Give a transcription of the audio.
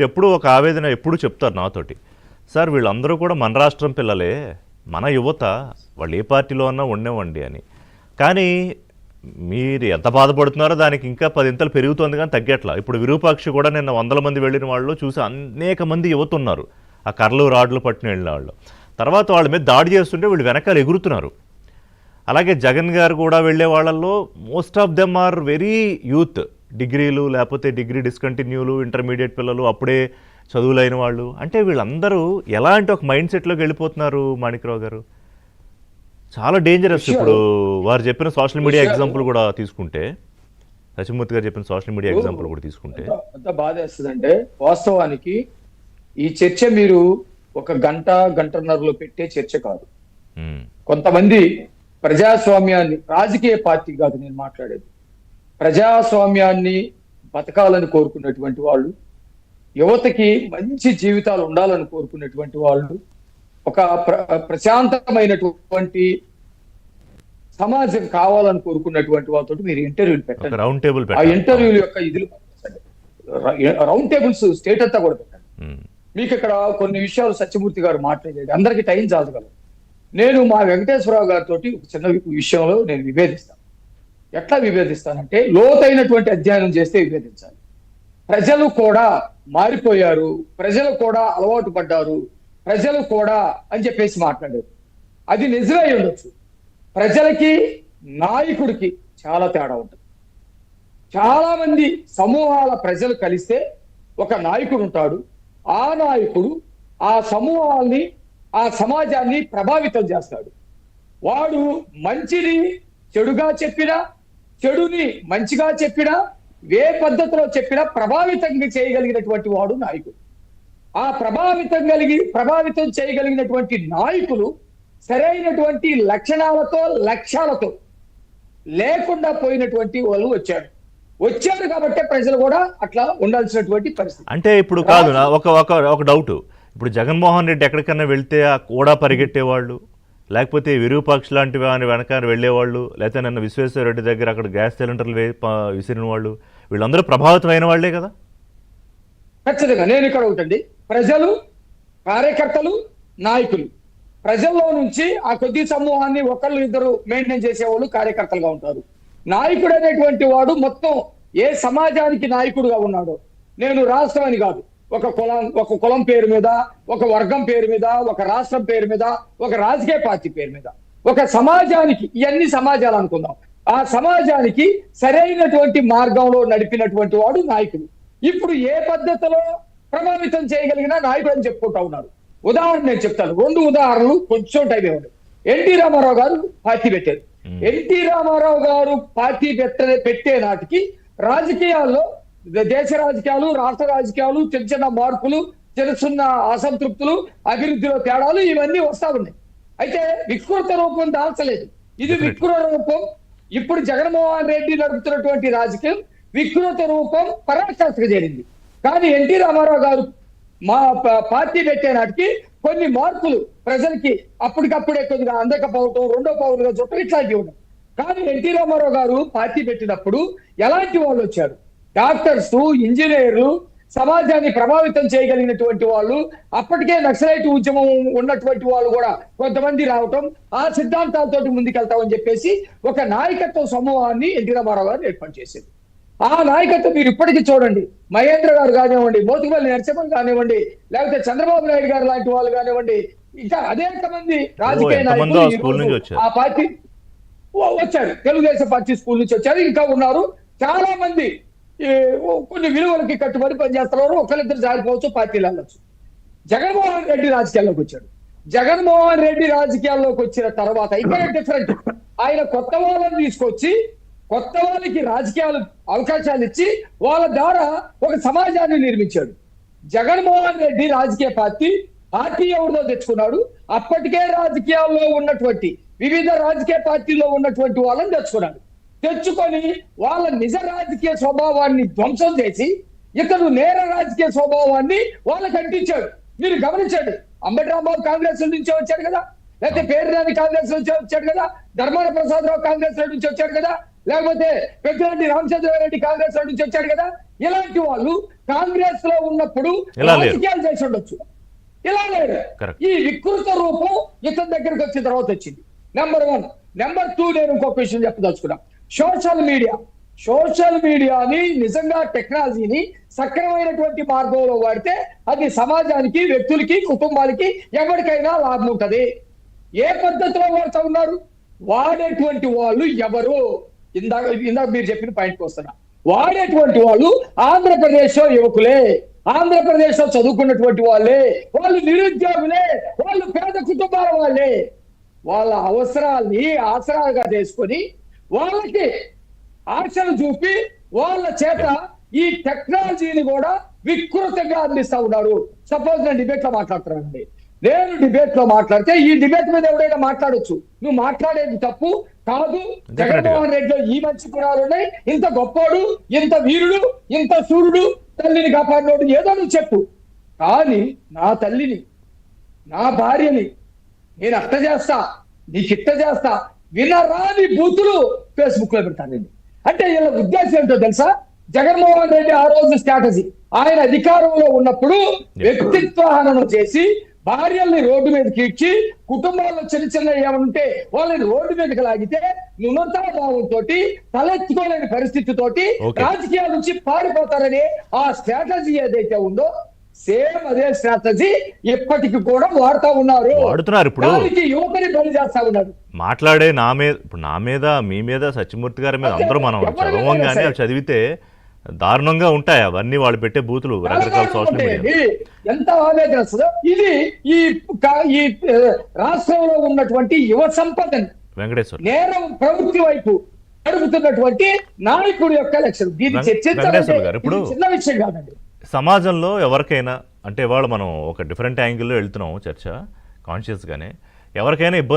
ఎప్పుడు ఒక ఆవేదన ఎప్పుడు చెప్తారు నాతోటి, సార్ వీళ్ళందరూ కూడా మన రాష్ట్రం పిల్లలే, మన యువత, వాళ్ళు ఏ పార్టీలో అన్నా ఉండేవండి అని. కానీ మీరు ఎంత బాధపడుతున్నారో దానికి ఇంకా 10 ఇంతలు పెరుగుతుంది కానీ తగ్గట్లా. ఇప్పుడు విరూపాక్షి కూడా నిన్న 100 మంది వెళ్ళిన వాళ్ళు చూసి అనేక మంది యువత ఉన్నారు ఆ కర్రలు రాడ్లు పట్టుకుని వెళ్ళిన వాళ్ళు. తర్వాత వాళ్ళ మీద దాడి చేస్తుంటే వీళ్ళు వెనకాల ఎగురుతున్నారు. అలాగే జగన్ గారు కూడా వెళ్ళే వాళ్ళల్లో most of them are very youth, డిగ్రీలు లేకపోతే డిగ్రీ డిస్కంటిన్యూలు, ఇంటర్మీడియట్ పిల్లలు, అప్పుడే చదువులైన వాళ్ళు. అంటే వీళ్ళందరూ ఎలాంటి ఒక మైండ్ సెట్లోకి వెళ్ళిపోతున్నారు మాణిక్రావు గారు, చాలా డేంజరస్. ఇప్పుడు వారు చెప్పిన సోషల్ మీడియా ఎగ్జాంపుల్ కూడా తీసుకుంటే, సచిమూర్తి గారు చెప్పిన సోషల్ మీడియా ఎగ్జాంపుల్ కూడా తీసుకుంటే ఎంత బాధ వేస్తుందంటే, వాస్తవానికి ఈ చర్చ మీరు ఒక గంటన్నరలో పెట్టే చర్చ కాదు. కొంతమంది ప్రజాస్వామ్యాన్ని, రాజకీయ పార్టీ కాదు నేను మాట్లాడేది, ప్రజాస్వామ్యాన్ని బతకాలని కోరుకున్నటువంటి వాళ్ళు, యువతకి మంచి జీవితాలు ఉండాలని కోరుకున్నటువంటి వాళ్ళు, ఒక ప్రశాంతమైనటువంటి సమాజం కావాలని కోరుకున్నటువంటి వాళ్ళతో మీరు ఇంటర్వ్యూలు పెట్టండి. రౌండ్ టేబుల్ ఆ ఇంటర్వ్యూల యొక్క ఇదిలు రౌండ్ టేబుల్స్ స్టేట్ అంతా కూడా పెట్టండి. మీకు ఇక్కడ కొన్ని విషయాలు సత్యమూర్తి గారు మాట్లాడేది అందరికీ టైం చాలగలరు. నేను మా వెంకటేశ్వరరావు గారితో ఒక చిన్న విషయంలో నేను విభేదిస్తాను. ఎట్లా విభేదిస్తానంటే, లోతైనటువంటి అధ్యయనం చేస్తే విభేదించాలి. ప్రజలు కూడా మారిపోయారు, ప్రజలు కూడా అలవాటు పడ్డారు, ప్రజలు కూడా అని చెప్పేసి మాట్లాడారు. అది నిజమే ఉండొచ్చు. ప్రజలకి నాయకుడికి చాలా తేడా ఉంటుంది. చాలా మంది సమూహాల ప్రజలు కలిస్తే ఒక నాయకుడు ఉంటాడు. ఆ నాయకుడు ఆ సమూహాల్ని, ఆ సమాజాన్ని ప్రభావితం చేస్తాడు. వాడు మంచిని చెడుగా చెప్పినా, చెడుని మంచిగా చెప్పినా, ఏ పద్ధతిలో చెప్పినా ప్రభావితం చేయగలిగినటువంటి వాడు నాయకుడు. ఆ ప్రభావితం చేయగలిగినటువంటి నాయకులు సరైనటువంటి లక్షణాలతో, లక్ష్యాలతో లేకుండా పోయినటువంటి వాళ్ళు వచ్చారు కాబట్టి ప్రజలు కూడా అట్లా ఉండాల్సినటువంటి పరిస్థితి. అంటే ఇప్పుడు కాదు, ఒక డౌట్. ఇప్పుడు జగన్మోహన్ రెడ్డి ఎక్కడికన్నా వెళ్తే ఆ కూడా పరిగెట్టేవాళ్ళు, లేకపోతే విరూపాక్ష లాంటి వాని వెనకాల వెళ్ళేవాళ్ళు, లేకపోతే నన్ను విశ్వేశ్వర రెడ్డి దగ్గర అక్కడ గ్యాస్ సిలిండర్లు విసిరిన వాళ్ళు, వీళ్ళందరూ ప్రభావితమైన వాళ్లే కదా. ఖచ్చితంగా. నేను ఇక్కడ ఉంటుంది, ప్రజలు, కార్యకర్తలు, నాయకులు, ప్రజల్లో నుంచి ఆ కొద్ది సమూహాన్ని ఒకళ్ళు ఇద్దరు మెయింటైన్ చేసేవాళ్ళు కార్యకర్తలుగా ఉంటారు. నాయకుడు అనేటువంటి వాడు మొత్తం ఏ సమాజానికి నాయకుడుగా ఉన్నాడో, నేను రాష్ట్రం అని కాదు, ఒక కులం పేరు మీద, ఒక వర్గం పేరు మీద, ఒక రాష్ట్రం పేరు మీద, ఒక రాజకీయ పార్టీ పేరు మీద, ఒక సమాజానికి, ఇవన్నీ సమాజాలు అనుకుందాం, ఆ సమాజానికి సరైనటువంటి మార్గంలో నడిపినటువంటి వాడు నాయకుడు. ఇప్పుడు ఏ పద్ధతిలో ప్రభావితం చేయగలిగిన నాయకుడు అని చెప్పుకుంటా ఉన్నారు. ఉదాహరణ నేను చెప్తాను, 2 ఉదాహరణలు, కొంచెం టైం ఇవ్వండి. ఎన్టీ రామారావు గారు పార్టీ పెట్టారు. ఎన్టీ రామారావు గారు పార్టీ పెట్టే నాటికి రాజకీయాల్లో, దేశ రాజకీయాలు, రాష్ట్ర రాజకీయాలు, చిన్న చిన్న మార్పులు, చిన్న అసంతృప్తులు, అభివృద్ధిలో తేడాలు ఇవన్నీ వస్తా ఉన్నాయి. అయితే వికృత రూపం దాల్చలేదు. ఇది వికృత రూపం. ఇప్పుడు జగన్మోహన్ రెడ్డి నడుపుతున్నటువంటి రాజకీయం వికృత రూపం పరాకాష్ఠకు చేరింది. కానీ ఎన్టీ రామారావు గారు మా పార్టీ పెట్టే నాటికి కొన్ని మార్పులు ప్రజలకి అప్పటికప్పుడే కొద్దిగా అందకపోవటం, రెండో పౌరులుగా చుట్టం, ఇట్లాంటివి ఉన్నాయి. కానీ ఎన్టీ రామారావు గారు పార్టీ పెట్టినప్పుడు ఎలాంటి వాళ్ళు వచ్చారు? డాక్టర్స్, ఇంజనీర్లు, సమాజాన్ని ప్రభావితం చేయగలిగినటువంటి వాళ్ళు, అప్పటికే నక్సలైట్ ఉద్యమం ఉన్నటువంటి వాళ్ళు కూడా కొంతమంది రావటం, ఆ సిద్ధాంతాలతో ముందుకెళ్తామని చెప్పేసి ఒక నాయకత్వ సమూహాన్ని ఎన్టీ రామారావు గారు ఏర్పాటు చేశారు. ఆ నాయకత్వం మీరు ఇప్పటికీ చూడండి. మహేంద్ర గారు కానివ్వండి, మోతుపల్లి నరసింహన్ కానివ్వండి, లేకపోతే చంద్రబాబు నాయుడు గారు లాంటి వాళ్ళు కానివ్వండి, ఇంకా అనేక మంది రాజకీయ నాయకులు ఆ పార్టీ వచ్చారు. తెలుగుదేశం పార్టీ స్కూల్ నుంచి వచ్చారు, ఇంకా ఉన్నారు. చాలా మంది కొన్ని విలువలకి కట్టుబడి పనిచేస్తున్నారు. ఒకరిద్దరు జారిపోవచ్చు, పార్టీలు వెళ్ళొచ్చు. జగన్మోహన్ రెడ్డి రాజకీయాల్లోకి వచ్చాడు. జగన్మోహన్ రెడ్డి రాజకీయాల్లోకి వచ్చిన తర్వాత ఇక్కడ డిఫరెంట్. ఆయన కొత్త వాళ్ళని తీసుకొచ్చి, కొత్త వాళ్ళకి రాజకీయాలు అవకాశాలు ఇచ్చి వాళ్ళ ద్వారా ఒక సమాజాన్ని నిర్మించాడు. జగన్మోహన్ రెడ్డి రాజకీయ పార్టీ ఎవరిదో తెచ్చుకున్నాడు. అప్పటికే రాజకీయాల్లో ఉన్నటువంటి, వివిధ రాజకీయ పార్టీల్లో ఉన్నటువంటి వాళ్ళని తెచ్చుకొని వాళ్ళ నిజ రాజకీయ స్వభావాన్ని ధ్వంసం చేసి ఇతను నేర రాజకీయ స్వభావాన్ని వాళ్ళకి అంటించాడు. మీరు గమనించండి, అంబటి రాంబాబు కాంగ్రెస్ నుంచే వచ్చాడు కదా, లేకపోతే పేర్రాని కాంగ్రెస్ నుంచే వచ్చాడు కదా, ధర్మాన ప్రసాదరావు కాంగ్రెస్ నుంచి వచ్చాడు కదా, లేకపోతే పెద్దిరెడ్డి రామచంద్రారెడ్డి కాంగ్రెస్ లో నుంచి వచ్చాడు కదా, ఇలాంటి వాళ్ళు కాంగ్రెస్ లో ఉన్నప్పుడు ఇలా లేరు. రాజకీయాలు చేసి ఉండొచ్చు, ఇలా లేరు. Correct. ఈ వికృత రూపం ఇతని దగ్గరికి వచ్చిన తర్వాత వచ్చింది. నెంబర్ 1. నెంబర్ 2, నేను ఇంకొక విషయం చెప్పదలుచుకున్నా. సోషల్ మీడియాని నిజంగా టెక్నాలజీని సక్రమైనటువంటి మార్గంలో వాడితే అది సమాజానికి, వ్యక్తులకి, కుటుంబాలకి ఎవరికైనా లాభం ఉంటది. ఏ పద్ధతిలో వాడుతూ ఉన్నారు? వాడేటువంటి వాళ్ళు ఎవరు? ఇందాక మీరు చెప్పిన పాయింట్కి వస్తున్నా. వాడేటువంటి వాళ్ళు ఆంధ్రప్రదేశ్ యువకులే, ఆంధ్రప్రదేశ్ లో చదువుకున్నటువంటి వాళ్ళే, వాళ్ళు నిరుద్యోగులే, వాళ్ళు పేద కుటుంబాల వాళ్ళే. వాళ్ళ అవసరాల్ని ఆసరాలుగా చేసుకొని వాళ్ళకి ఆశలు చూపి వాళ్ళ చేత ఈ టెక్నాలజీని కూడా వికృతంగా అందిస్తా ఉన్నారు. సపోజ్ నేను డిబేట్ లో మాట్లాడుతున్నానండి, నేను డిబేట్ లో మాట్లాడితే ఈ డిబేట్ మీద ఎవరైనా మాట్లాడొచ్చు, నువ్వు మాట్లాడేది తప్పు కాదు, జగన్మోహన్ రెడ్డిలో ఈ మంచి గుణాలు ఉన్నాయి, ఇంత గొప్పోడు, ఇంత వీరుడు, ఇంత సూర్యుడు, తల్లిని కాపాడినోడు, ఏదో నువ్వు చెప్పు. కానీ నా తల్లిని, నా భార్యని నేను అట్ట చేస్తా, నీకు ఇట్ట చేస్తా, వినరాని బూతులు ఫేస్బుక్ లో పెడతానండి. అంటే వీళ్ళ ఉద్దేశం ఏంటో తెలుసా? జగన్మోహన్ రెడ్డి ఆ రోజు స్ట్రాటజీ, ఆయన అధికారంలో ఉన్నప్పుడు వ్యక్తిత్వ హననం చేసి భార్యల్ని రోడ్డు మీదకి ఇచ్చి, కుటుంబాల్లో చిన్న ఏమంటే వాళ్ళని రోడ్డు మీదకి లాగితే నున్నతా భావంతో, తలెత్తుకోలేని పరిస్థితితోటి Okay. రాజకీయాల నుంచి పారిపోతారని ఆ స్ట్రాటజీ ఏదైతే ఉందో, సేమ్ అదే స్ట్రాటజీ ఇప్పటికి కూడా వాడుతా ఉన్నారు. వాడుతున్నారు. ఇప్పుడు దానికి యువతని బలి చేస్తా ఉన్నారు. మాట్లాడే నా మీద మీ మీద సత్యమూర్తి గారి మీద అందరూ మనం చదవంగానే అవి చదివితే దారుణంగా ఉంటాయి అవన్నీ వాళ్ళు పెట్టే బూతులు రకరకాల సోషల్ మీడియా. ఎంత ఆవేదన వస్తుందో. ఇది ఈ రాష్ట్రంలో ఉన్నటువంటి యువ సంపదని వెంకటేశ్వర్ నేరం ప్రవృత్తి వైపు నడుపుతున్నటువంటి నాయకుడి యొక్క లక్ష్యం. దీన్ని వెంకటేశ్వర గారు, ఇప్పుడు చిన్న విషయం కాదండి. సమాజంలో ఎవరికైనా, అంటే ఇవాళ మనం ఒక డిఫరెంట్ యాంగిల్లో వెళ్తున్నాం చర్చ కాన్షియస్గానే, ఎవరికైనా ఇబ్బంది